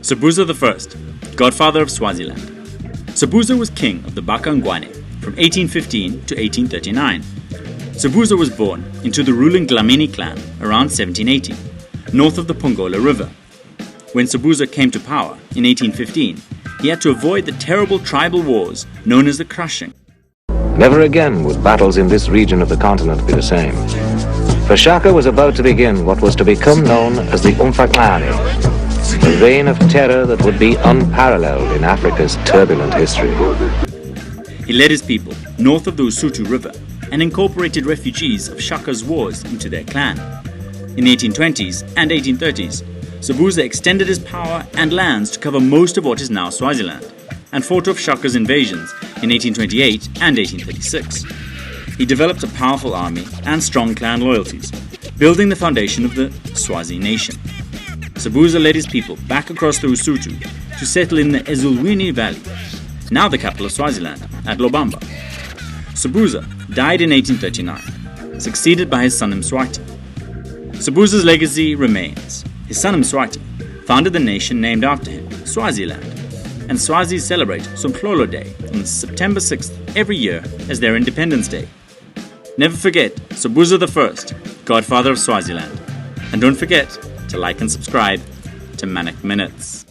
Sobhuza I, Godfather of Swaziland. Sobhuza was king of the bakaNgwane from 1815 to 1839. Sobhuza was born into the ruling Dlamini Clan around 1780, north of the Pongola River. When Sobhuza came to power in 1815, he had to avoid the terrible tribal wars known as the Crushing. Never again would battles in this region of the continent be the same. For Shaka was about to begin what was to become known as the Mfecane, a reign of terror that would be unparalleled in Africa's turbulent history. He led his people north of the Usutu River and incorporated refugees of Shaka's wars into their clan. In the 1820s and 1830s, Sobhuza extended his power and lands to cover most of what is now Swaziland, and fought off Shaka's invasions in 1828 and 1836. He developed a powerful army and strong clan loyalties, building the foundation of the Swazi nation. Sobhuza led his people back across the Usutu to settle in the Ezulwini valley, now the capital of Swaziland, at Lobamba. Sobhuza died in 1839, succeeded by his son Mswati. Sobhuza's legacy remains. His son Mswati founded the nation named after him, Swaziland, and Swazis celebrate Somhlolo Day on September 6th every year as their Independence Day. Never forget Sobhuza I, Godfather of Swaziland. And don't forget to like and subscribe to Manic Minutes.